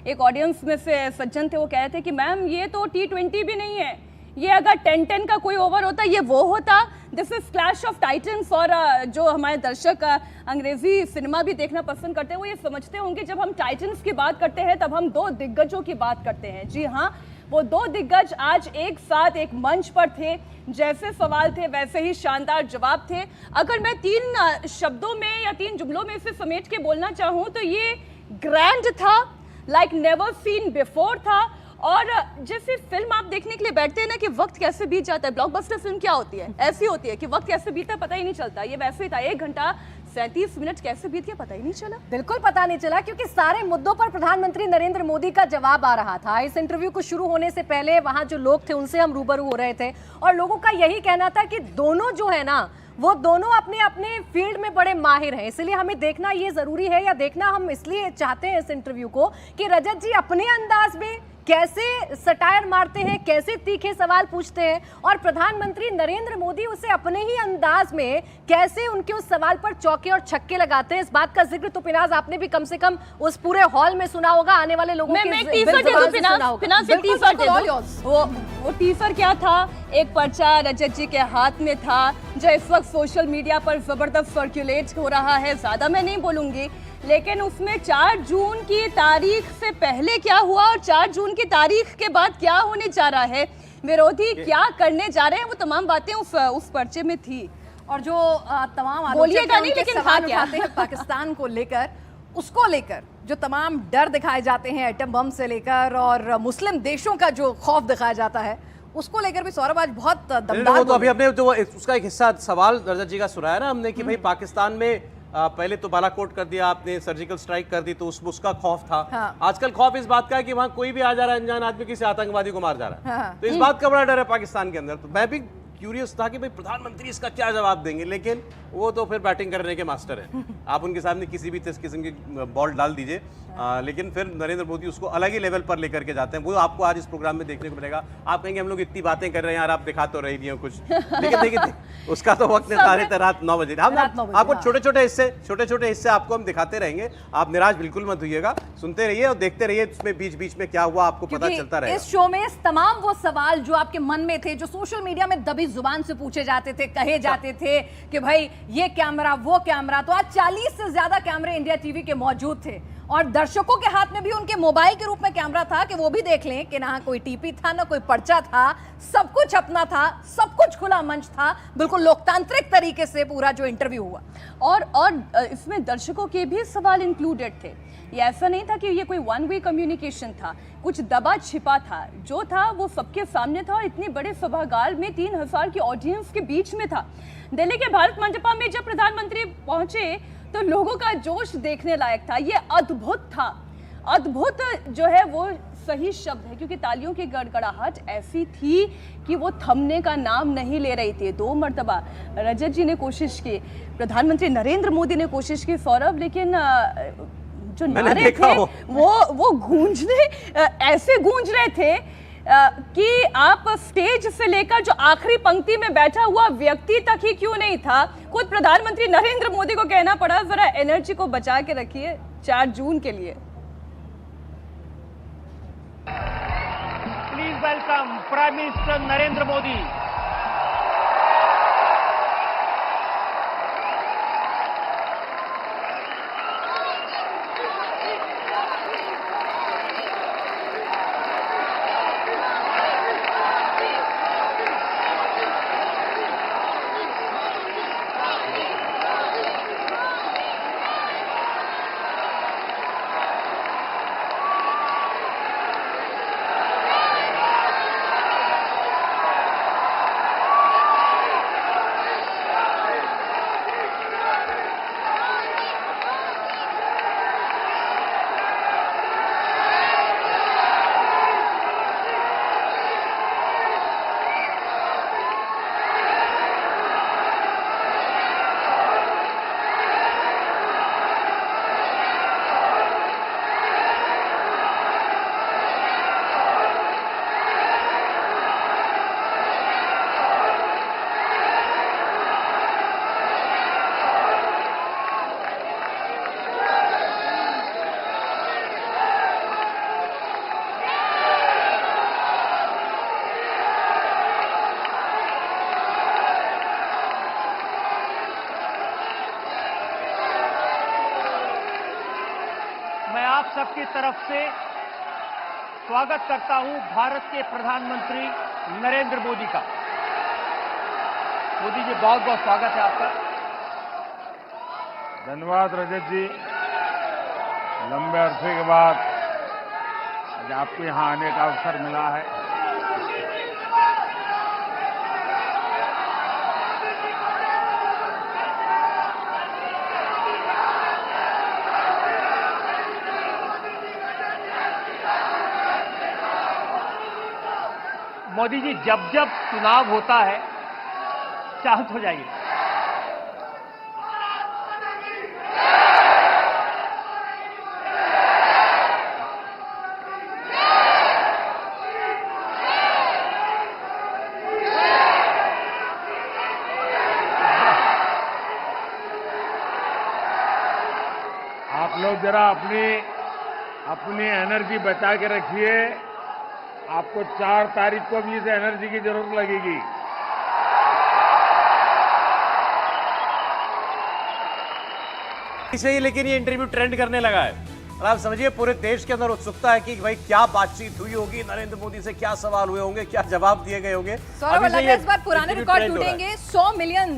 एक ऑडियंस में से सज्जन थे, वो कह रहे थे कि मैम ये तो T20 भी नहीं है, ये अगर 10-10 का कोई ओवर होता ये वो होता। This is clash of titans. और जो हमारे दर्शक अंग्रेजी सिनेमा भी देखना पसंद करते हैं वो ये समझते होंगे जब हम टाइटन्स की बात करते हैं तब हम दो दिग्गजों की बात करते हैं। जी हाँ, वो दो दिग्गज आज एक साथ एक मंच पर थे, जैसे सवाल थे वैसे ही शानदार जवाब थे। अगर मैं 3 शब्दों में या 3 जुमलों में इसे समेट के बोलना चाहूँ तो ये ग्रैंड था, लाइक नेवर सीन बिफोर था। और जैसे फिल्म आप देखने के लिए बैठते हैं ना कि वक्त कैसे बीत जाता है, ब्लॉकबस्टर फिल्म क्या होती है, ऐसी होती है कि वक्त कैसे बीता पता ही नहीं चलता। ये वैसे ही था, 1 घंटा 37 मिनट कैसे बीत गया पता ही नहीं चला। बिल्कुल पता नहीं चला, क्योंकि सारे मुद्दों पर प्रधानमंत्री नरेंद्र मोदी का जवाब आ रहा था। इस इंटरव्यू को शुरू होने से पहले वहां जो लोग थे उनसे हम रूबरू हो रहे थे और लोगों का यही कहना था कि दोनों जो है ना वो दोनों अपने अपने फील्ड में बड़े माहिर हैं, इसलिए हमें देखना ये जरूरी है, या देखना हम इसलिए चाहते हैं इस इंटरव्यू को कि रजत जी अपने अंदाज में कैसे सटायर मारते हैं, कैसे तीखे सवाल पूछते हैं और प्रधानमंत्री नरेंद्र मोदी उसे अपने ही अंदाज में कैसे उनके उस सवाल पर चौके और छक्के लगाते हैं। इस बात का जिक्र तो पिनाज आपने भी कम से कम उस पूरे हॉल में सुना होगा, आने वाले लोगों के वो टीजर क्या था, एक पर्चा रजत जी के हाथ में था जो इस वक्त सोशल मीडिया पर जबरदस्त सर्कुलेट हो रहा है। ज्यादा मैं नहीं बोलूंगी, लेकिन उसमें 4 जून की तारीख से पहले क्या हुआ और 4 जून की तारीख के बाद क्या होने जा रहा है, विरोधी क्या करने जा रहे हैं, वो तमाम बातें उस पर्चे में थी। और जो तमाम बोलिएगा नहीं लेकिन सवाल उठाते हैं पाकिस्तान को लेकर, उसको लेकर जो तमाम डर दिखाए जाते हैं एटम बम से लेकर और मुस्लिम देशों का जो खौफ दिखाया जाता है, उसको लेकर भी सौरभ आज बहुत दमदार। तो अभी हमने जो उसका एक हिस्सा सवाल रजत जी का सुनाया ना हमने कि भाई पाकिस्तान में पहले तो बालाकोट कर दिया आपने, सर्जिकल स्ट्राइक कर दी तो उसका खौफ था। हाँ। आजकल खौफ इस बात का है कि वहां कोई भी आ जा रहा है, अनजान आदमी किसी आतंकवादी को मार जा रहा है। हाँ। तो इस बात का बड़ा डर है पाकिस्तान के अंदर। तो मैं भी क्यूरियस था कि भाई प्रधानमंत्री इसका क्या जवाब देंगे, लेकिन वो तो फिर बैटिंग करने के मास्टर हैं। आप उनके सामने किसी भी किस्म की बॉल डाल दीजिए, लेकिन फिर नरेंद्र मोदी उसको अलग ही लेवल पर लेकर के जाते हैं। वो आपको आज इस प्रोग्राम में देखने को मिलेगा। आप कहेंगे हम लोग इतनी बातें कर रहे हैं यार, आप दिखा तो रही नहीं हो कुछ, लेकिन देखिए उसका तो वक्त निर्धारित है रात 9 बजे। हम आपको छोटे छोटे हिस्से आपको हम दिखाते रहेंगे, आप निराश बिल्कुल मत होइएगा, सुनते रहिए और देखते रहिए उसमें बीच बीच में क्या हुआ आपको पता चलता रहेगा। इस शो में तमाम वो सवाल जो आपके मन में थे, जो सोशल मीडिया में दबी जुबान से पूछे जाते थे, कहे जाते थे कि भाई ये कैमरा वो कैमरा, तो आज 40 से ज्यादा कैमरे इंडिया टीवी के मौजूद थे और दर्शकों के हाथ में भी उनके मोबाइल के रूप में कैमरा था कि वो भी देख लें कि ना कोई टीपी था ना कोई पर्चा था, सब कुछ अपना था, सब कुछ खुला मंच था, बिल्कुल लोकतांत्रिक तरीके से पूरा जो इंटरव्यू हुआ। और इसमें दर्शकों के भी सवाल इंक्लूडेड थे। ये ऐसा नहीं था कि ये कोई वन वे कम्युनिकेशन था, कुछ दबा छिपा था, जो था वो सबके सामने था और इतने बड़े सभागार में 3000 की ऑडियंस के बीच में था। दिल्ली के भारत मंडपम में जब प्रधानमंत्री पहुंचे तो लोगों का जोश देखने लायक था। ये अद्भुत था, अद्भुत जो है वो सही शब्द है, क्योंकि तालियों की गड़गड़ाहट ऐसी थी कि वो थमने का नाम नहीं ले रही थी। 2 मर्तबा रजत जी ने कोशिश की, प्रधानमंत्री नरेंद्र मोदी ने कोशिश की सौरभ, लेकिन जो नारे थे वो गूंजने ऐसे गूंज रहे थे कि आप स्टेज से लेकर जो आखिरी पंक्ति में बैठा हुआ व्यक्ति तक ही क्यों नहीं था, खुद प्रधानमंत्री नरेंद्र मोदी को कहना पड़ा जरा एनर्जी को बचा के रखिए 4 जून के लिए। Please welcome prime minister Narendra Modi. तरफ से स्वागत करता हूं भारत के प्रधानमंत्री नरेंद्र मोदी का। मोदी जी, बहुत बहुत स्वागत है आपका। धन्यवाद रजत जी, लंबे अरसे के बाद आज आपको यहां आने का अवसर मिला है। मोदी जी, जब जब चुनाव होता है शांत हो जाइए। आप लोग जरा अपनी एनर्जी बचा के रखिए। आपको 4 तारीख को भी इस एनर्जी की जरूरत लगेगी। सही, लेकिन ये इंटरव्यू ट्रेंड करने लगा है और आप समझिए पूरे देश के अंदर उत्सुकता है कि भाई क्या बातचीत हुई होगी, नरेंद्र मोदी से क्या सवाल हुए होंगे, क्या जवाब दिए गए होंगे। सौरभ, अभी से लग रहा है इस बार पुराने इंटरव्यू रिकॉर्ड ट्रेंड हो रहा है। टूटेंगे। 100 मिलियन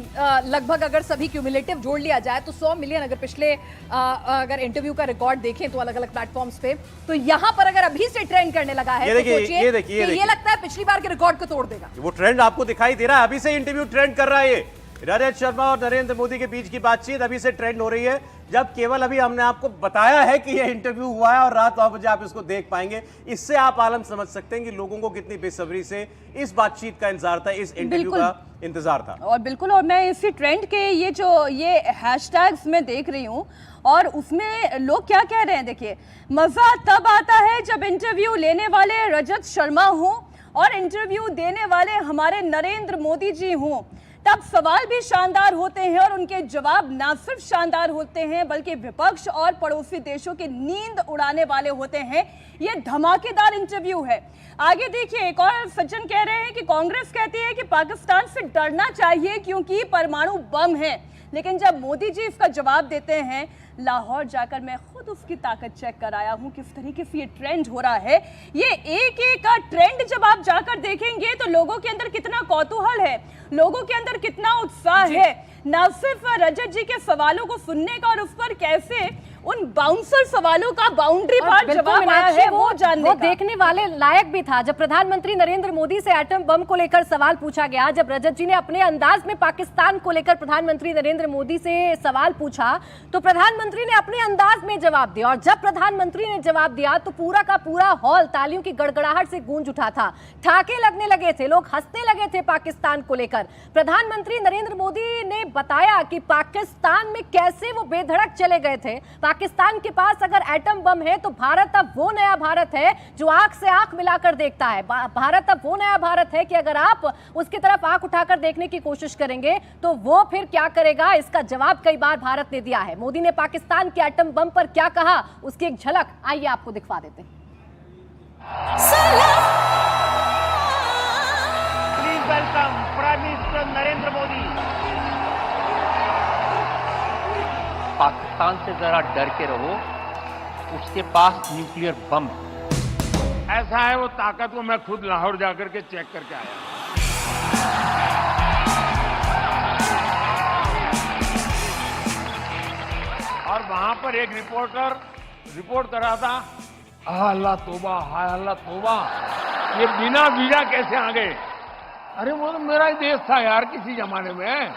लगभग अगर सभी क्यूमुलेटिव जोड़ लिया जाए तो 100 मिलियन, अगर पिछले अगर इंटरव्यू का रिकॉर्ड देखें तो अलग अलग प्लेटफॉर्म्स पे, तो यहाँ पर अगर अभी से ट्रेंड करने लगा है ये तो देखिए, सोचिए ये देखिए, कि ये लगता है पिछली बार के रिकॉर्ड को तोड़ देगा। वो ट्रेंड आपको दिखाई दे रहा है, अभी से इंटरव्यू ट्रेंड कर रहा है। ये रजत शर्मा और नरेंद्र मोदी के बीच की बातचीत अभी से ट्रेंड हो रही है, जब केवल अभी हमने आपको बताया है कि यह इंटरव्यू हुआ है और रात 9 बजे आप इसको देख पाएंगे। इससे आप आलम समझ सकते हैं कि लोगों को कितनी बेसब्री से इस बातचीत का इंतजार था, इस इंटरव्यू का इंतजार था। और बिल्कुल, और मैं इसी ट्रेंड के ये हैशटैग्स में देख रही हूँ और उसमें लोग क्या कह रहे हैं। देखिए, मजा तब आता है जब इंटरव्यू लेने वाले रजत शर्मा हों और इंटरव्यू देने वाले हमारे नरेंद्र मोदी जी हों। तब सवाल भी शानदार होते हैं और उनके जवाब ना सिर्फ शानदार होते हैं बल्कि विपक्ष और पड़ोसी देशों की नींद उड़ाने वाले होते हैं। ये धमाकेदार इंटरव्यू है। आगे देखिए, एक और सज्जन कह रहे हैं कि कांग्रेस कहती है कि पाकिस्तान से डरना चाहिए क्योंकि परमाणु बम है, लेकिन जब मोदी जी इसका जवाब देते हैं, लाहौर जाकर मैं खुद उसकी ताकत चेक कर आया हूं किस तरीके से ये ट्रेंड हो रहा है। ये एक का ट्रेंड जब आप जाकर देखेंगे तो लोगों के अंदर कितना कौतूहल है, लोगों के अंदर कितना उत्साह है, न सिर्फ रजत जी के सवालों को सुनने का और उस पर कैसे उन बाउंसर सवालों का बाउंड्री पार जवाब आया है वो जानने वो का। देखने वाले लायक भी था। जब प्रधानमंत्री नरेंद्र मोदी से एटम बम को लेकर सवाल पूछा गया, जब रजत जी ने अपने अंदाज में पाकिस्तान को लेकर प्रधानमंत्री नरेंद्र मोदी से सवाल पूछा, तो प्रधानमंत्री ने अपने अंदाज में जवाब दिया। और जब प्रधानमंत्री ने जवाब दिया तो पूरा का पूरा हॉल तालियों की गड़गड़ाहट से गूंज उठा था, ठाके लगने लगे थे, लोग हंसने लगे थे पाकिस्तान को लेकर। प्रधानमंत्री नरेंद्र मोदी ने बताया कि पाकिस्तान में कैसे वो बेधड़क चले गए थे। पाकिस्तान के पास अगर एटम बम है तो भारत अब वो नया भारत है जो आंख से आंख मिलाकर देखता है। भारत अब वो नया भारत है कि अगर आप उसकी तरफ आंख उठाकर देखने की कोशिश करेंगे तो वो फिर क्या करेगा, इसका जवाब कई बार भारत ने दिया है। मोदी ने पाकिस्तान के एटम बम पर क्या कहा, उसकी एक झलक आइए आपको दिखवा देते हैं। Please welcome prime minister Narendra Modi. Pakistan से जरा डर के रहो, उसके पास न्यूक्लियर बम है। ऐसा है वो ताकत को मैं खुद लाहौर जाकर के चेक करके आया। और वहां पर एक रिपोर्टर रिपोर्ट कर रहा था, अल्लाह तौबा, हाय अल्लाह तौबा, ये बिना वीजा कैसे आ गए। अरे वो तो मेरा ही देश था यार किसी जमाने में।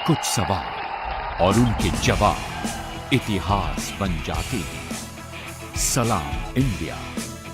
कुछ सवाल और उनके जवाब इतिहास बन जाते हैं। सलाम इंडिया,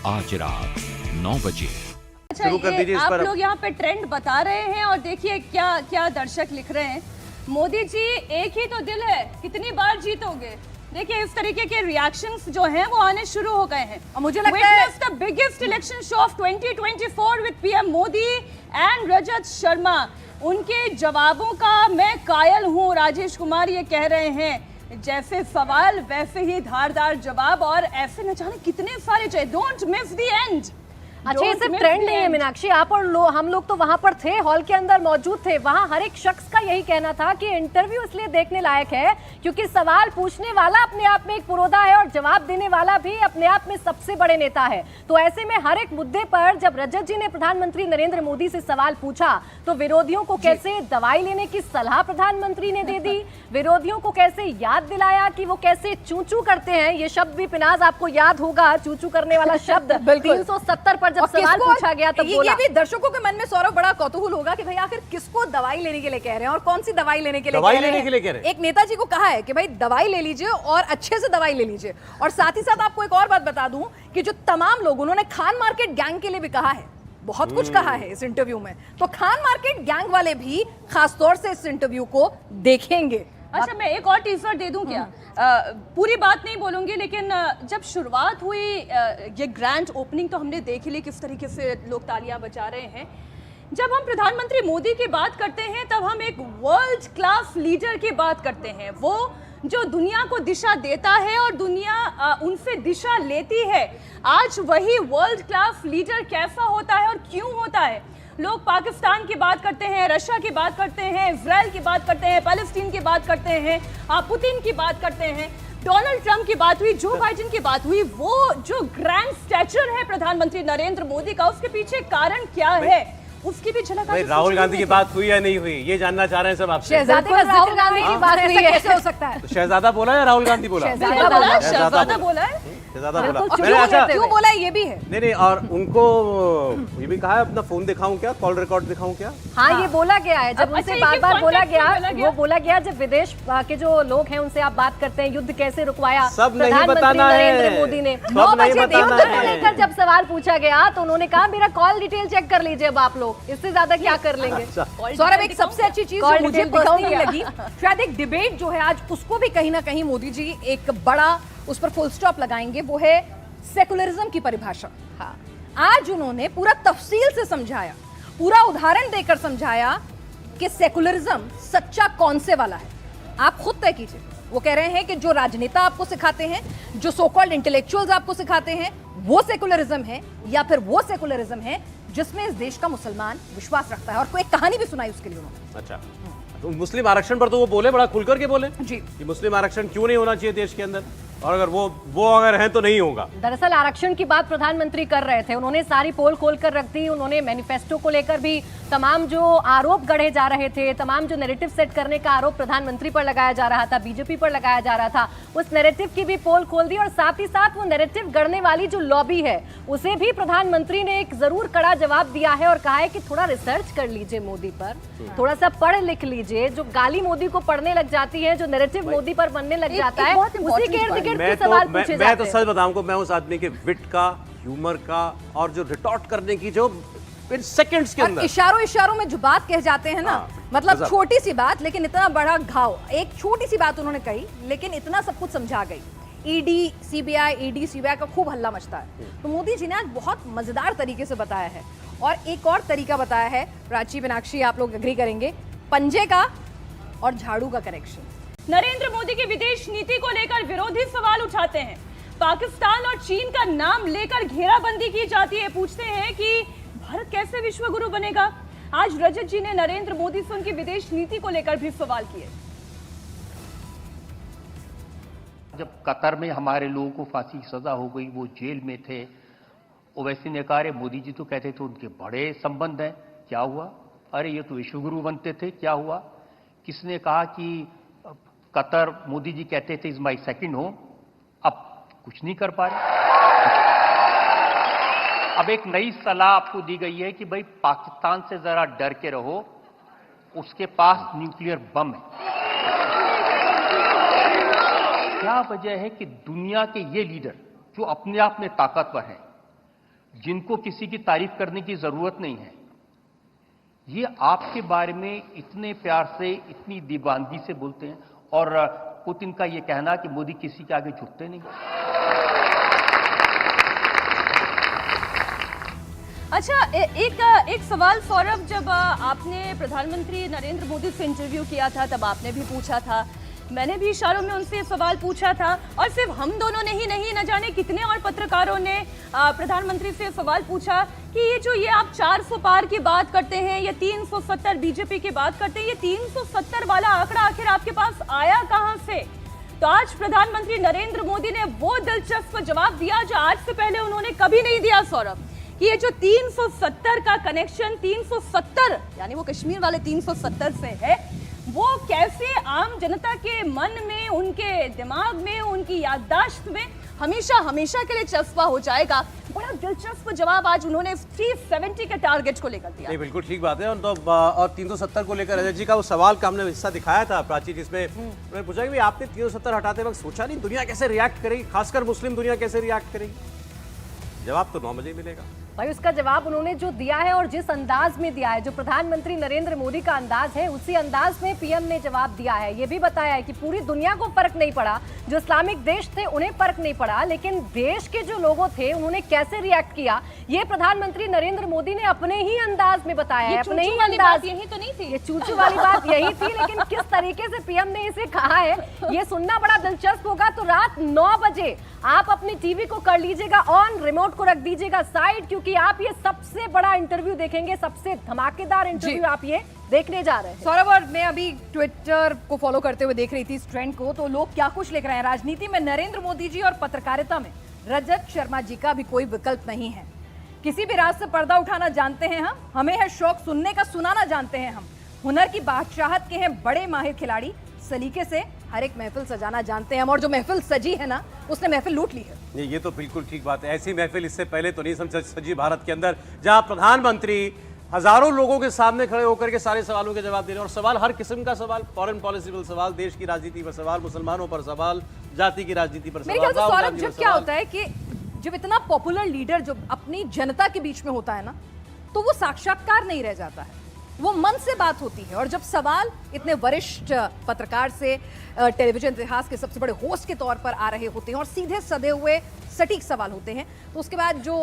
आज रात 9 बजे। अच्छा, शुरू कर दीजिए इस आप पर। लोग यहाँ पे ट्रेंड बता रहे हैं और देखिए क्या क्या दर्शक लिख रहे हैं। मोदी जी, एक ही तो दिल है, कितनी बार जीतोगे। देखिए, इस तरीके के रिएक्शंस जो हैं वो आने शुरू हो गए हैं। और मुझे लगता है the biggest election show of 2024 with PM Modi and Rajat Sharma. उनके जवाबों का मैं कायल हूं। राजेश कुमार ये कह रहे हैं, जैसे सवाल वैसे ही धारदार जवाब और ऐसे न जाने कितने सारे चाहिए। Don't miss the end. अच्छा, ये सिर्फ Ultimate ट्रेंड नहीं है friend। मीनाक्षी, आप और हम लोग तो वहां पर थे, हॉल के अंदर मौजूद थे। वहां हर एक शख्स का यही कहना था कि इंटरव्यू इसलिए देखने लायक है क्योंकि सवाल पूछने वाला अपने आप में एक पुरोधा है और जवाब देने वाला भी अपने आप में सबसे बड़े नेता है। तो ऐसे में हर एक मुद्दे पर जब रजत जी ने प्रधानमंत्री नरेंद्र मोदी से सवाल पूछा तो विरोधियों को कैसे दवाई लेने की सलाह प्रधानमंत्री ने दे दी, विरोधियों को कैसे याद दिलाया कि वो कैसे चूचू करते हैं। ये शब्द भी पिनाज आपको याद होगा, चूचू करने वाला शब्द। 370 पर जब और सवाल किसको- पूछा गया तब ये बोला। भी दर्शकों के मन में सौरभ बड़ा कौतूहल होगा कि भाई आखिर किसको दवाई लेने के लिए कह रहे हैं और कौन सी दवाई लेने के लिए दवाई कह रहे लेने हैं। के लिए कह रहे हैं। एक नेताजी को कहा है कि भाई दवाई ले लीजिए और अच्छे से दवाई ले लीजिए। और साथ ही साथ आपको एक और बात बता दूं कि जो तमाम लोग, उन्होंने खान मार्केट गैंग के लिए भी कहा है, बहुत कुछ कहा है इस इंटरव्यू में। तो खान मार्केट गैंग वाले भी खासतौर से इस इंटरव्यू को देखेंगे। अच्छा, मैं एक और टीजर दे दूं क्या? पूरी बात नहीं बोलूंगी, लेकिन जब शुरुआत हुई ये ग्रैंड ओपनिंग तो हमने देख ली किस तरीके से लोग तालियां बजा रहे हैं। जब हम प्रधानमंत्री मोदी की बात करते हैं तब हम एक वर्ल्ड क्लास लीडर की बात करते हैं, वो जो दुनिया को दिशा देता है और दुनिया उनसे दिशा लेती है। आज वही वर्ल्ड क्लास लीडर कैसा होता है और क्यों होता है? लोग पाकिस्तान की बात करते हैं, रशिया की बात करते हैं, इजराइल की बात करते हैं, पैलेस्टीन की बात करते हैं, पुतिन की बात करते हैं, डोनाल्ड ट्रंप की बात हुई, जो बाइडेन की बात हुई। वो जो ग्रैंड स्टैचर है प्रधानमंत्री नरेंद्र मोदी का, उसके पीछे कारण क्या है, उसकी भी झलक भाई आज राहुल इस गांधी की इंटरव्यू में बात हुई या नहीं हुई, ये जानना चाह रहे हैं सब आपसे। शहजादे का बिल्कुल, राहुल जिक्र गांधी की बात ऐसा हुई है। कैसे हो सकता है? तो शहजादा बोला या राहुल गांधी बोला? शहजादा बिल्कुल बोला, बोला। शहजादा बोला है। शहजादा बोला। बिल्कुल, मैंने क्यों अच्छा कहते क्यों बोला है ये भी है। नहीं नहीं, और उनको ये भी कहा है अपना फोन दिखाऊं क्या, कॉल रिकॉर्ड दिखाऊं क्या? हाँ, ये बोला गया है। जब अच्छा, उनसे ये बार बार किस बोला context में गया, बोला गया? वो बोला गया जब विदेश के जो लोग हैं उनसे आप बात करते हैं, युद्ध कैसे रुकवाया सब नहीं प्रधानमंत्री बताना है। नरेंद्र मोदी ने। सब 9 नहीं बजे बताना युद्ध को है। लेकर जब सवाल पूछा गया तो उन्होंने कहा मेरा कॉल डिटेल चेक कर लीजिए अब आप लोग, इससे ज्यादा क्या कर लेंगे। अच्छा। सौरभ, एक सबसे अच्छी चीज कॉल जो मुझे डिटेल दिखाऊंगी पर्सनली क्या? लगी, शायद एक डिबेट जो है आज उसको भी कहीं ना कहीं मोदी जी एक बड़ा उस पर फुल स्टॉप लगाएंगे, वो है सेकुलरिज्म की परिभाषा। हाँ, आज उन्होंने पूरा तफसील से समझाया, पूरा उदाहरण देकर समझाया कि सेकुलरिज्म सच्चा कौन से वाला है। आप खुद तय कीजिए। वो कह रहे हैं कि जो राजनेता आपको सिखाते हैं, जो सो कॉल्ड इंटेलेक्चुअल्स आपको सिखाते हैं, वो सेकुलरिज्म है या फिर वो सेकुलरिज्म है जिसमें इस देश का मुसलमान विश्वास रखता है। और कोई कहानी भी सुनाई उसके लिए उन्होंने। अच्छा, तो मुस्लिम आरक्षण पर तो वो बोले, बड़ा खुलकर के बोले जी। कि मुस्लिम आरक्षण क्यों नहीं होना चाहिए देश के अंदर, और अगर वो अगर है तो नहीं होगा। दरअसल आरक्षण की बात प्रधानमंत्री कर रहे थे, उन्होंने सारी पोल खोल कर रख दी। उन्होंने मैनिफेस्टो को लेकर भी तमाम जो आरोप गढ़े जा रहे थे, तमाम जो नैरेटिव सेट करने का आरोप प्रधानमंत्री पर लगाया जा रहा था, बीजेपी पर लगाया जा रहा था, उस नैरेटिव की भी पोल खोल दी। और साथ ही साथ वो नैरेटिव गढ़ने वाली जो लॉबी है उसे भी प्रधानमंत्री ने एक जरूर कड़ा जवाब दिया है और कहा है कि थोड़ा रिसर्च कर लीजिए मोदी पर, थोड़ा सा पढ़ लिख लीजिए। जो गाली मोदी को पढ़ने लग जाती है, जो नैरेटिव मोदी पर बनने लग जाता है, बहुत उसी important के इर्द बात। गिर्द मैं सवाल पूछे मैं तो जाते सच हैं। बताऊं को, मैं उस आदमी के विट का, ह्यूमर का और जो रिटॉर्ट करने की जो इन सेकंड्स के और अंदर इशारों में जो बात कह जाते हैं ना, हाँ, मतलब गजब। छोटी सी बात लेकिन इतना बड़ा घाव। एक छोटी सी बात उन्होंने कही लेकिन इतना सब कुछ समझा गई। ईडी सीबीआई का खूब हल्ला मचता है, तो मोदी जी ने आज बहुत मजेदार तरीके से बताया है। और एक और तरीका बताया है, प्राची, मीनाक्षी, आप लोग एग्री करेंगे, पंजे का और झाड़ू का कनेक्शन। नरेंद्र मोदी की विदेश नीति को लेकर विरोधी सवाल उठाते हैं। पाकिस्तान और चीन का नाम लेकर घेराबंदी की जाती है। पूछते हैं कि भारत कैसे विश्व गुरु बनेगा। आज रजत जी ने नरेंद्र मोदी से उनकी विदेश नीति को लेकर भी सवाल किए। जब कतर में हमारे लोगों को फांसी की सजा हो गई, वो जेल में थे, ओवैसी ने कहा अरे मोदी जी तो कहते थे उनके बड़े संबंध हैं, क्या हुआ? अरे ये तो विश्वगुरु बनते थे, क्या हुआ? किसने कहा कि कतर, मोदी जी कहते थे इज माई सेकंड होम, अब कुछ नहीं कर पा रहे। अब एक नई सलाह आपको दी गई है कि भाई पाकिस्तान से जरा डर के रहो, उसके पास न्यूक्लियर बम है। क्या वजह है कि दुनिया के ये लीडर जो अपने आप में ताकतवर हैं, जिनको किसी की तारीफ करने की जरूरत नहीं है, ये आपके बारे में इतने प्यार से, इतनी दीवानगी से बोलते हैं। और पुतिन का ये कहना कि मोदी किसी के आगे झुकते नहीं। अच्छा, एक सवाल सौरभ, जब आपने प्रधानमंत्री नरेंद्र मोदी से इंटरव्यू किया था तब आपने भी पूछा था मैंने भी इशारों में उनसे ये सवाल पूछा था, और सिर्फ हम दोनों ने ही नहीं, न जाने कितने और पत्रकारों ने प्रधानमंत्री से सवाल पूछा कि ये आप 400 पार की बात करते हैं, ये 370 बीजेपी की बात करते हैं, ये 370 वाला आंकड़ा आखिर आपके पास आया कहां से? तो आज प्रधानमंत्री नरेंद्र मोदी ने वो दिलचस्प जवाब दिया जो आज से पहले उन्होंने कभी नहीं दिया सौरभ, कि ये जो 370 का कनेक्शन 370 यानी वो कश्मीर वाले 370 से है, वो कैसे आम जनता के मन में, उनके दिमाग में, उनकी याददाश्त में हमेशा हमेशा के लिए चस्पा हो जाएगा। बड़ा दिलचस्प जवाब आज उन्होंने 370 के टारगेट को लेकर दिया। नहीं, बिल्कुल ठीक बात है। और 370 को लेकर अजय जी का वो सवाल का हमने हिस्सा दिखाया था प्राची, जिसमें उन्होंने पूछा कि भाई आपने 370 हटाते वक्त सोचा नहीं दुनिया कैसे रिएक्ट करेगी, खासकर मुस्लिम दुनिया कैसे रिएक्ट करेगी? जवाब तो 9 बजे मिलेगा भाई। उसका जवाब उन्होंने जो दिया है और जिस अंदाज में दिया है, जो प्रधानमंत्री नरेंद्र मोदी का अंदाज है, उसी अंदाज में पीएम ने जवाब दिया है। ये भी बताया है कि पूरी दुनिया को फर्क नहीं पड़ा, जो इस्लामिक देश थे उन्हें फर्क नहीं पड़ा, लेकिन देश के जो लोगों थे उन्होंने कैसे रिएक्ट किया, ये प्रधानमंत्री नरेंद्र मोदी ने अपने ही अंदाज में बताया है। अपने ही अंदाज, यही तो नहीं थी, ये चूचू वाली बात यही थी, लेकिन किस तरीके से पीएम ने इसे कहा है ये सुनना बड़ा दिलचस्प होगा। तो रात 9 बजे आप अपनी टीवी को कर लीजिएगा ऑन, रिमोट को रख दीजिएगा साइड, क्योंकि आप ये सबसे बड़ा इंटरव्यू देखेंगे, सबसे धमाकेदार इंटरव्यू आप ये देखने जा रहे हैं। सौरभ, और मैं अभी ट्विटर को फॉलो करते हुए देख रही थी इस ट्रेंड को, तो लोग क्या कुछ लिख रहे हैं। राजनीति में नरेंद्र मोदी जी और पत्रकारिता में रजत शर्मा जी का भी कोई विकल्प नहीं है। किसी भी राज से पर्दा उठाना जानते हैं हम, हमें है शौक सुनने का, सुनाना जानते हैं हम। हुनर की बादशाहत के हैं बड़े माहिर खिलाड़ी, सलीके से हर एक महफिल सजाना जानते हैं हम, और जो महफिल सजी है ना, उसने महफिल लूट ली है। नहीं, ये तो बिल्कुल ठीक बात है। ऐसी महफिल इससे पहले तो नहीं सजी भारत के अंदर, जहां प्रधानमंत्री हजारों लोगों के सामने खड़े होकर के सारे सवालों के जवाब दे रहे हैं, और सवाल हर किस्म का सवाल, फॉरेन पॉलिसी पर सवाल, देश की राजनीति पर सवाल, मुसलमानों पर सवाल, जाति की राजनीति पर मेरे ख्याल से सवाल। सौरभ, जब क्या होता है कि जब इतना पॉपुलर लीडर जो अपनी जनता के बीच में होता है ना, तो वो साक्षात्कार नहीं रह जाता है, वो मन से बात होती है। और जब सवाल इतने वरिष्ठ पत्रकार से टेलीविजन इतिहास के सबसे बड़े होस्ट के तौर पर आ रहे होते हैं और सीधे सधे हुए सटीक सवाल होते हैं, तो उसके बाद जो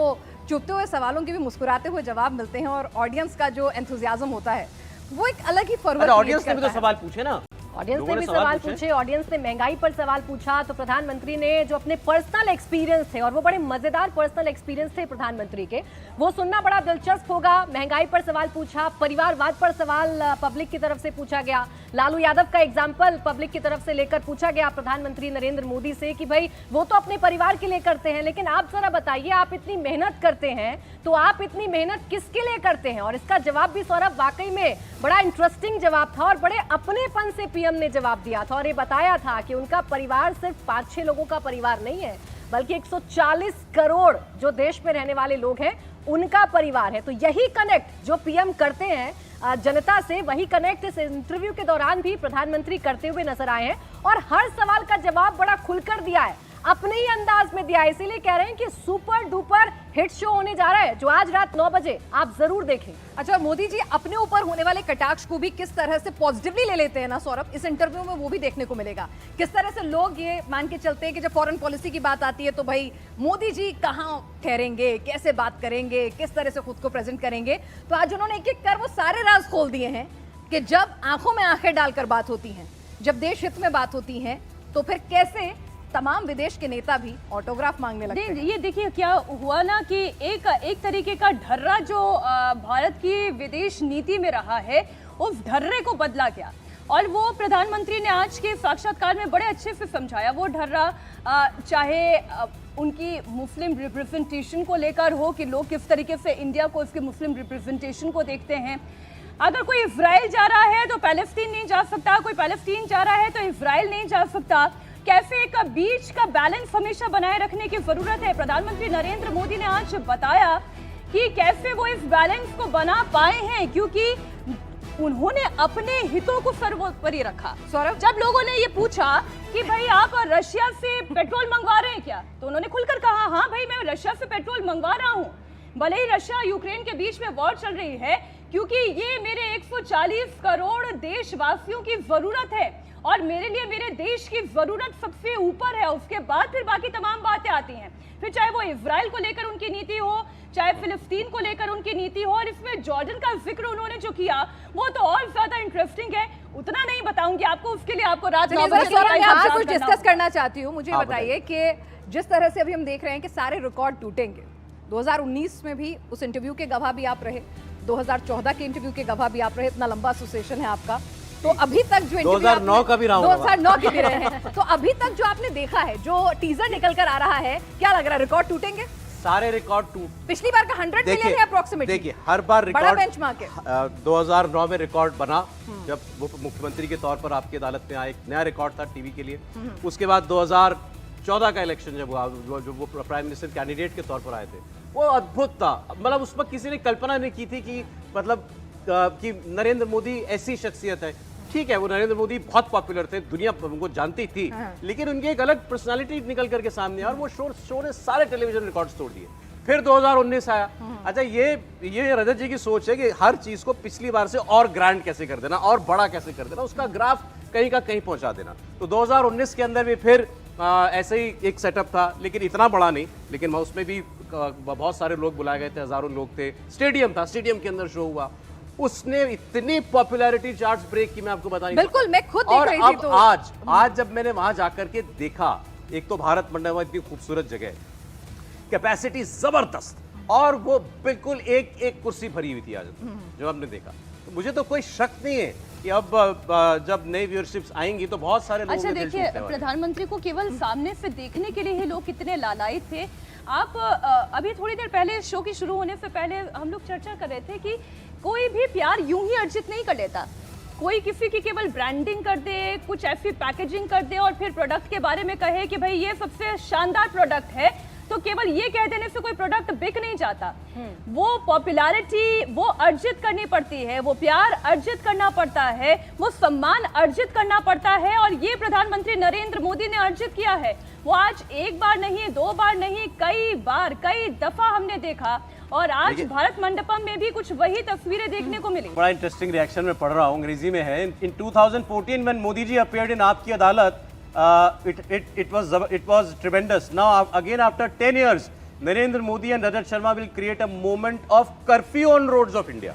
चुभते हुए सवालों के भी मुस्कुराते हुए जवाब मिलते हैं, और ऑडियंस का जो एंथुजियाज्म होता है वो एक अलग ही फॉरवर्ड। ऑडियंस ने भी तो सवाल पूछे ना, ऑडियंस ने भी सवाल पूछे। ऑडियंस ने महंगाई पर सवाल पूछा, तो प्रधानमंत्री ने जो अपने पर्सनल एक्सपीरियंस थे, और वो बड़े मजेदार पर्सनल एक्सपीरियंस थे प्रधानमंत्री के, वो सुनना बड़ा दिलचस्प होगा। महंगाई पर सवाल पूछा, परिवारवाद पर सवाल पब्लिक की तरफ से पूछा गया, लालू यादव का एग्जाम्पल पब्लिक की तरफ से लेकर पूछा गया प्रधानमंत्री नरेंद्र मोदी से कि भाई वो तो अपने परिवार के लिए करते हैं, लेकिन आप जरा बताइए, आप इतनी मेहनत करते हैं तो आप इतनी मेहनत किसके लिए करते हैं? और इसका जवाब भी सौरभ वाकई में बड़ा इंटरेस्टिंग जवाब था, और बड़े अपनेपन से पीएम ने जवाब दिया था, और ये बताया था कि उनका परिवार सिर्फ 5-6 लोगों का परिवार नहीं है, बल्कि 140 करोड़ जो देश में रहने वाले लोग हैं उनका परिवार है। तो यही कनेक्ट जो पीएम करते हैं जनता से, वही कनेक्ट इस इंटरव्यू के दौरान भी प्रधानमंत्री करते हुए नजर आए हैं, और हर सवाल का जवाब बड़ा खुलकर दिया है, अपने ही अंदाज में दिया है। इसीलिए कह रहे हैं कि सुपर डुपर हिट शो होने जा रहा है, जो आज रात 9 बजे आप जरूर देखें। अच्छा, मोदी जी अपने ऊपर होने वाले कटाक्ष को भी किस तरह से पॉजिटिवली ले लेते हैं ना सौरभ, इस इंटरव्यू में वो भी देखने को मिलेगा। किस तरह से लोग ये मान के चलते हैं कि जब फॉरेन पॉलिसी की बात आती है तो भाई मोदी जी कहाँ ठहरेंगे, कैसे बात करेंगे, किस तरह से खुद को प्रेजेंट करेंगे। तो आज उन्होंने एक एक कर वो सारे राज खोल दिए हैं कि जब आंखों में आंखें डालकर बात होती है, जब देश हित में बात होती है, तो फिर कैसे तमाम विदेश के नेता भी ऑटोग्राफ मांगने लगते हैं। ये देखिए क्या हुआ ना कि एक तरीके का ढर्रा जो भारत की विदेश नीति में रहा है, उस ढर्रे को बदला गया, और वो प्रधानमंत्री ने आज के साक्षात्कार में बड़े अच्छे से समझाया। वो ढर्रा चाहे उनकी मुस्लिम रिप्रेजेंटेशन को लेकर हो कि लोग किस तरीके से इंडिया को, इसके मुस्लिम रिप्रेजेंटेशन को देखते हैं। अगर कोई इजराइल जा रहा है तो पैलेस्टीन नहीं जा सकता, कोई पैलेस्टीन जा रहा है तो इजराइल नहीं जा सकता। कैसे एक बीच का बैलेंस हमेशा बनाए रखने की जरूरत है। प्रधानमंत्री नरेंद्र मोदी ने आज बताया कि कैसे वो इस बैलेंस को बना पाए हैं, क्योंकि उन्होंने अपने हितों को सर्वोपरि रखा। सौरभ, जब लोगों ने ये पूछा कि भाई आप रशिया से पेट्रोल मंगवा रहे हैं क्या, तो उन्होंने खुलकर कहा हाँ भाई मैं रशिया से पेट्रोल मंगवा रहा हूँ, भले ही रशिया यूक्रेन के बीच में वॉर चल रही है, क्योंकि ये मेरे 140 करोड़ देशवासियों की जरूरत है, और मेरे लिए मेरे देश की जरूरत सबसे ऊपर है। उसके बाद फिर बाकी तमाम बातें आती हैं, फिर चाहे वो इजराइल को लेकर उनकी नीति हो, चाहे फिलिस्तीन को लेकर उनकी नीति हो। और इसमें जॉर्डन का जिक्र उन्होंने जो किया वो तो और ज्यादा इंटरेस्टिंग है। उतना नहीं बताऊंगी आपको, उसके लिए आपको रात चलिए 9 बजे जरा मैं का आपसे इंतजार कुछ करना डिस्कस होगा। करना चाहती हूँ। मुझे हाँ, बताइए कि जिस तरह से अभी हम देख रहे हैं कि सारे रिकॉर्ड टूटेंगे, 2019 में भी उस इंटरव्यू के गवाह भी आप रहे, 2014 के इंटरव्यू के गवाह भी आप रहे, इतना लंबा एसोसिएशन है आपका, तो अभी तक जो 2009 का भी रहा हूँ। 2009 के भी रहे हैं, तो अभी तक जो आपने देखा है, जो टीजर निकल कर आ रहा है, क्या लग रहा है, रिकॉर्ड टूटेंगे? सारे रिकॉर्ड टूट, पिछली बार का 100 मिलियन है अप्रोक्सीमेटली। देखिए हर बार बड़ा रिकॉर्ड बेंचमार्क है। 2009 में रिकॉर्ड बना जब वो मुख्यमंत्री के तौर पर आपकी अदालत में आए, एक नया रिकॉर्ड था टीवी के लिए। उसके बाद 2014 का इलेक्शन जब हुआ, जो वो प्राइम मिनिस्टर कैंडिडेट के तौर पर आए थे, वो अद्भुत था। मतलब उस वक्त किसी ने कल्पना नहीं की थी कि मतलब कि नरेंद्र मोदी ऐसी शख्सियत है। ठीक है, वो नरेंद्र मोदी बहुत पॉपुलर थे, दुनिया उनको जानती थी, लेकिन उनकी एक अलग पर्सनालिटी निकल करके सामने और वो शो ने सारे टेलीविजन रिकॉर्ड्स तोड़ दिए। फिर 2019 आया। अच्छा, ये रजत जी की सोच है कि हर चीज को पिछली बार से और ग्रैंड कैसे कर देना और बड़ा कैसे कर देना, उसका ग्राफ कहीं का कहीं पहुंचा देना। तो 2019 के अंदर भी फिर ऐसे ही एक सेटअप था, लेकिन इतना बड़ा नहीं, लेकिन उसमें भी बहुत सारे लोग बुलाए गए थे, हजारों लोग थे, स्टेडियम था, स्टेडियम के अंदर शो हुआ। उसने इतनी पॉपुलैरिटी चार्ट्स ब्रेक की, मैं आपको बता नहीं बिल्कुल, मैं खुद देख रही थी। अब तो आज जब मैंने वहां जाकर के देखा, एक तो भारत मंडपम इतनी खूबसूरत जगह है, कैपेसिटी जबरदस्त, और वो बिल्कुल एक कुर्सी भरी हुई थी आज जो हमने देखा। तो मुझे तो कोई शक नहीं है कि अब जब नई व्यूअरशिप्स आएंगी तो बहुत सारे लोग अच्छा देखिए, प्रधानमंत्री को केवल सामने से देखने के लिए ही लोग कितने लालायित थे। आप अभी थोड़ी देर पहले शो की शुरू होने से पहले हम लोग चर्चा कर रहे थे कि कोई भी प्यार यूं ही अर्जित नहीं कर लेता। कोई किसी की केवल ब्रांडिंग कर दे, कुछ ऐसी पैकेजिंग कर दे और फिर प्रोडक्ट के बारे में कहे कि भाई ये सबसे शानदार प्रोडक्ट है, तो केवल ये कह देने से कोई प्रोडक्ट बिक नहीं जाता। वो पॉपुलैरिटी वो अर्जित करनी पड़ती है, वो प्यार अर्जित करना पड़ता है, वो सम्मान अर्जित करना पड़ता है, और ये प्रधानमंत्री नरेंद्र मोदी ने अर्जित किया है। वो आज एक बार नहीं, दो बार नहीं, कई बार, कई दफा हमने देखा, और आज भारत मंडपम में भी कुछ वही तस्वीरें देखने को मिली। बड़ा इंटरेस्टिंग रिएक्शन में पढ़ रहा हूँ, अंग्रेजी में है। In 2014 when Modi ji appeared in Aapki Adalat, it was tremendous. Now again after 10 years, Narendra Modi and Rajat Sharma will create a moment of curfew on roads of India.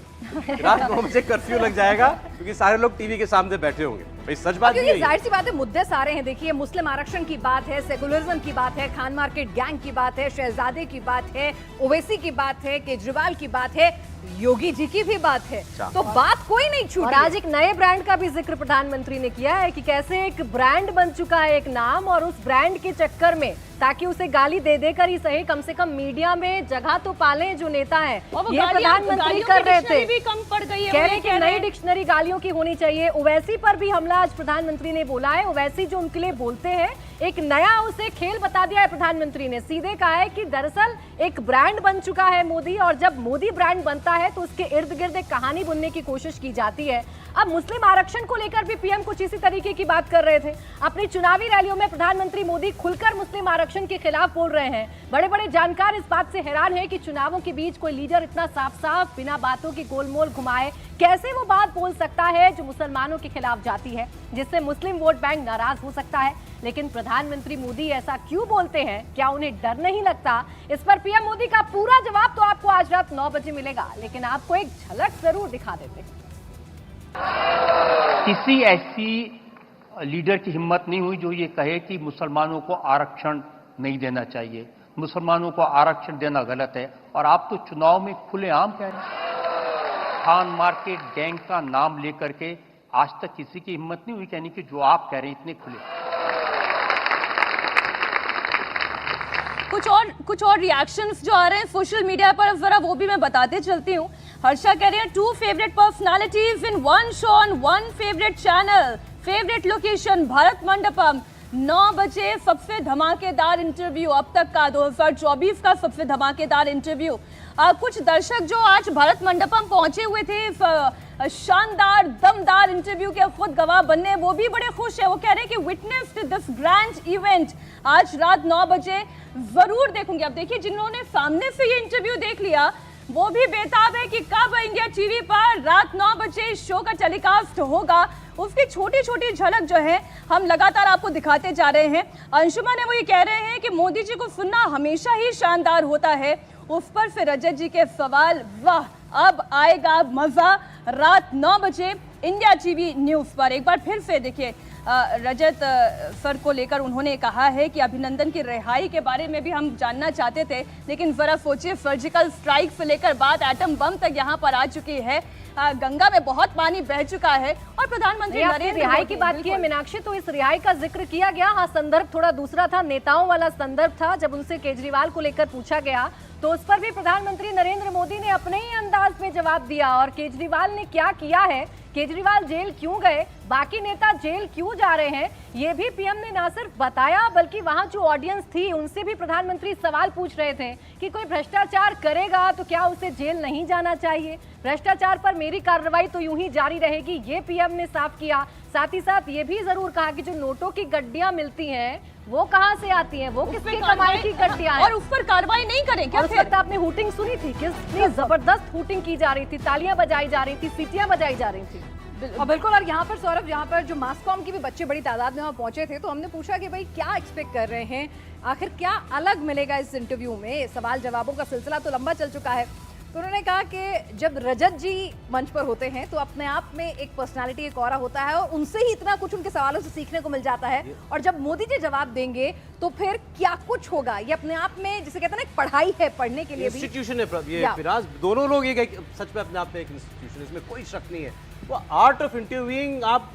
रात 9 बजे कर्फ्यू लग जाएगा क्योंकि सारे लोग टीवी के सामने बैठे होंगे। भाई सच बात नहीं है। जाहिर सी बात है, मुद्दे सारे हैं। देखिए, मुस्लिम आरक्षण की बात है, सेकुलरिज्म की बात है, खान मार्केट गैंग की बात है, शहजादे की बात है, ओवैसी की बात है, केजरीवाल की बात है, योगी जी की भी बात है, तो बात कोई नहीं छूटी। और आज एक नए ब्रांड का भी जिक्र प्रधानमंत्री ने किया है कि कैसे एक ब्रांड बन चुका है, एक नाम, और उस ब्रांड के चक्कर में ताकि उसे गाली दे देकर ही सही, कम से कम मीडिया में जगह तो पालें जो नेता है। ये प्रधानमंत्री कर रहे थे, भी कम पड़ गई है, कह रहे कि नई डिक्शनरी गालियों की होनी चाहिए। ओवैसी पर भी हमला आज प्रधानमंत्री ने बोला है। ओवैसी जो उनके लिए बोलते हैं, एक नया उसे खेल बता दिया है प्रधानमंत्री ने। सीधे कहा है कि दरअसल एक ब्रांड बन चुका है मोदी, और जब मोदी ब्रांड बनता है तो उसके इर्द गिर्द एक कहानी बुनने की कोशिश की जाती है। अब मुस्लिम आरक्षण को लेकर भी पीएम कुछ इसी तरीके की बात कर रहे थे। अपनी चुनावी रैलियों में प्रधानमंत्री मोदी खुलकर मुस्लिम आरक्षण के खिलाफ बोल रहे हैं। बड़े बड़े जानकार इस बात से हैरान है कि चुनावों के बीच कोई लीडर इतना साफ साफ बिना बातों की गोलमोल घुमाए कैसे वो बात बोल सकता है जो मुसलमानों के खिलाफ जाती है, जिससे मुस्लिम वोट बैंक नाराज हो सकता है। लेकिन प्रधानमंत्री मोदी ऐसा क्यों बोलते हैं? क्या उन्हें डर नहीं लगता? इस पर पीएम मोदी का पूरा जवाब तो आपको आज रात 9 बजे मिलेगा, लेकिन आपको एक झलक जरूर दिखा देते हैं। किसी ऐसी लीडर की हिम्मत नहीं हुई जो ये कहे कि मुसलमानों को आरक्षण नहीं देना चाहिए, मुसलमानों को आरक्षण देना गलत है। और आप तो चुनाव में खुलेआम कह रहे हैं। खान मार्केट गैंग का नाम लेकर के आज तक किसी की हिम्मत नहीं हुई कहने की जो आप कह रहे हैं इतने खुले। कुछ और रिएक्शंस जो आ रहे हैं सोशल मीडिया पर, जरा वो भी मैं बताते चलती हूँ। हर्षा कह रही है 2 favourite personalities in 1 show on 1 favourite channel, favourite location Bharat Mandapam, 9 बजे सबसे धमाकेदार इंटरव्यू अब तक का, 2024 का सबसे धमाकेदार इंटरव्यू। कुछ दर्शक जो आज भारत मंडपम पहुंचे हुए थे शानदार दमदार इंटरव्यू के खुद गवाह बनने, वो भी बड़े खुश है। वो कह रहे हैं कि विटनेस्ड दिस ग्रैंड इवेंट, आज रात 9 बजे जरूर देखूंगी। अब देखिए, जिन्होंने सामने से ये इंटरव्यू देख लिया वो भी बेताब है कि कब इंडिया टीवी पर रात 9 बजे इस शो का टेलीकास्ट होगा। उसकी छोटी छोटी झलक जो है हम लगातार आपको दिखाते जा रहे हैं। अंशुमन है वो ये कह रहे हैं कि मोदी जी को सुनना हमेशा ही शानदार होता है। उस पर से रजत जी के सवाल, वाह अब आएगा मजा। रात 9 बजे इंडिया टीवी न्यूज पर। एक बार फिर से देखिए रजत सर को लेकर उन्होंने कहा है कि अभिनंदन की रिहाई के बारे में भी हम जानना चाहते थे, लेकिन जरा सोचिए सर्जिकल स्ट्राइक से लेकर बात एटम बम तक यहाँ पर आ चुकी है। गंगा में बहुत पानी बह चुका है और प्रधानमंत्री नरेंद्र रिहाई की बात की है मीनाक्षी, तो इस रिहाई का जिक्र किया गया। हाँ, संदर्भ थोड़ा दूसरा था, नेताओं वाला संदर्भ था। जब उनसे केजरीवाल को लेकर पूछा गया तो उस पर भी प्रधानमंत्री नरेंद्र मोदी ने अपने ही अंदाज में जवाब दिया। और केजरीवाल ने क्या किया है, केजरीवाल जेल क्यों गए, बाकी नेता जेल क्यों जा रहे हैं, ये भी पीएम ने ना सिर्फ बताया बल्कि वहां जो ऑडियंस थी उनसे भी प्रधानमंत्री सवाल पूछ रहे थे कि कोई भ्रष्टाचार करेगा तो क्या उसे जेल नहीं जाना चाहिए, भ्रष्टाचार पर मेरी कार्रवाई तो यूं ही जारी रहेगी, ये पीएम ने साफ किया। साथ ही साथ ये भी जरूर कहा कि जो नोटों की गड्डियां मिलती हैं वो कहां से आती हैं, वो किसकी कमाई की गड्डियां हैं, और उस पर कार्रवाई नहीं करें क्या? उस वक्त आपने हूटिंग सुनी थी, कितनी जबरदस्त हूटिंग की जा रही थी, तालियां बजाई जा रही थी, सीटियां बजाई जा रही थी। और बिल्कुल, और यहाँ पर सौरभ, यहाँ पर जो मास कॉम के भी बच्चे बड़ी तादाद में वहाँ पहुंचे थे, तो हमने पूछा कि भाई क्या एक्सपेक्ट कर रहे हैं, आखिर क्या अलग मिलेगा इस इंटरव्यू में। सवाल जवाबों का सिलसिला तो लंबा चल चुका है। तो उन्होंने कहा कि जब रजत जी मंच पर होते हैं तो अपने आप में एक पर्सनालिटी, एक ऑरा होता है और उनसे ही इतना कुछ उनके सवालों से सीखने को मिल जाता है, और जब मोदी जी जवाब देंगे तो फिर क्या कुछ होगा, ये अपने आप में जिसे कहते हैं ना एक पढ़ाई है, पढ़ने के लिए भी इंस्टीट्यूशन है ये फिराज। दोनों लोग एक सच में अपने आप में एक इंस्टीट्यूशन, इसमें कोई शक नहीं है। वो आर्ट ऑफ इंटरव्यूइंग आप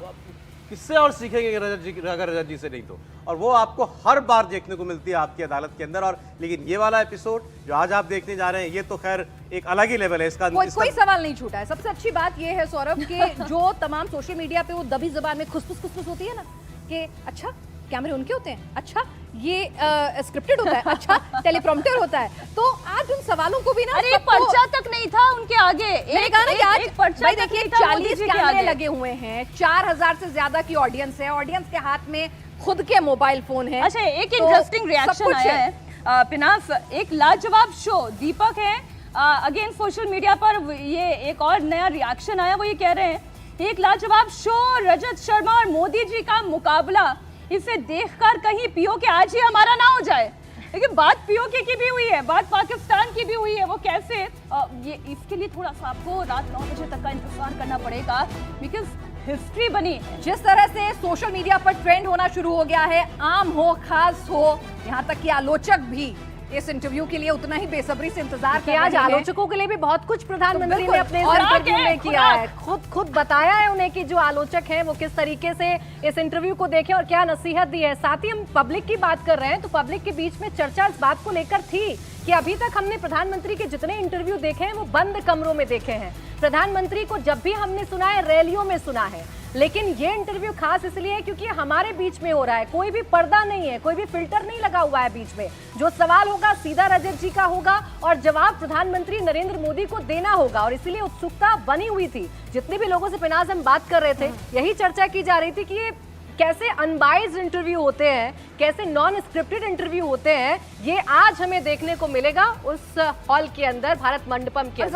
किससे और सीखेंगे अगर रजत जी से नहीं तो, और वो आपको हर बार देखने को मिलती है आपकी अदालत के अंदर। और लेकिन ये वाला एपिसोड जो आज आप देखने जा रहे हैं ये तो खैर एक अलग ही लेवल है इसका। कोई सवाल नहीं छूटा है। सबसे अच्छी बात ये है सौरभ कि जो तमाम सोशल मीडिया पे वो दबी जुबान में खुसफुस होती है ना कि अच्छा कैमरे उनके होते हैं, अच्छा ये स्क्रिप्टेड होता है, अच्छा टेलीप्रॉम्प्टर होता है, तो आज उन सवालों को भी ना, अरे पर्चा तक नहीं था उनके आगे। मैंने कहा ना कि आज पर्चा देखिए 40 कैमरे लगे हुए हैं, 4000 से ज्यादा की ऑडियंस है, ऑडियंस के हाथ में खुद के मोबाइल फोन है। अच्छा, एक इंटरेस्टिंग रिएक्शन आया है पिनास, एक लाजवाब शो दीपक है अगेन सोशल मीडिया पर, ये एक और नया रिएक्शन आया, वो ये कह रहे हैं एक लाजवाब शो रजत शर्मा और मोदी जी का मुकाबला, इसे देखकर कहीं पीओके आज ही हमारा ना हो जाए। लेकिन बात पीओके की भी हुई है, बात पाकिस्तान की भी हुई है, वो कैसे, ये इसके लिए थोड़ा सा आपको रात 9 बजे तक का इंतजार करना पड़ेगा, बिकॉज हिस्ट्री बनी है। जिस तरह से सोशल मीडिया पर ट्रेंड होना शुरू हो गया है, आम हो खास हो, यहाँ तक कि आलोचक भी इस इंटरव्यू के लिए उतना ही बेसब्री से इंतजार कर रहे हैं। आज आलोचकों के लिए भी बहुत कुछ प्रधानमंत्री ने अपने इंटरव्यू में किया है, खुद बताया है उन्हें कि जो आलोचक हैं वो किस तरीके से इस इंटरव्यू को देखें और क्या नसीहत दी है। साथ ही हम पब्लिक की बात कर रहे हैं तो पब्लिक के बीच में चर्चा इस बात को लेकर थी कि अभी तक हमने प्रधानमंत्री के जितने इंटरव्यू देखे हैं वो बंद कमरों में देखे हैं। प्रधानमंत्री को जब भी हमने सुना है रैलियों में सुना है, लेकिन ये इंटरव्यू खास इसलिए है क्योंकि हमारे बीच में हो रहा है, कोई भी पर्दा नहीं है, कोई भी फिल्टर नहीं लगा हुआ है बीच में। जो सवाल होगा सीधा रजत जी का होगा और जवाब प्रधानमंत्री नरेंद्र मोदी को देना होगा, और इसीलिए उत्सुकता बनी हुई थी। जितने भी लोगों से पिनाज हम बात कर रहे थे यही चर्चा की जा रही थी कि ये कैसे अनबाइज्ड इंटरव्यू होते हैं, कैसे नॉन स्क्रिप्टेड इंटरव्यू होते हैं, ये आज हमें देखने को मिलेगा उस हॉल के अंदर, भारत मंडपम के अंदर।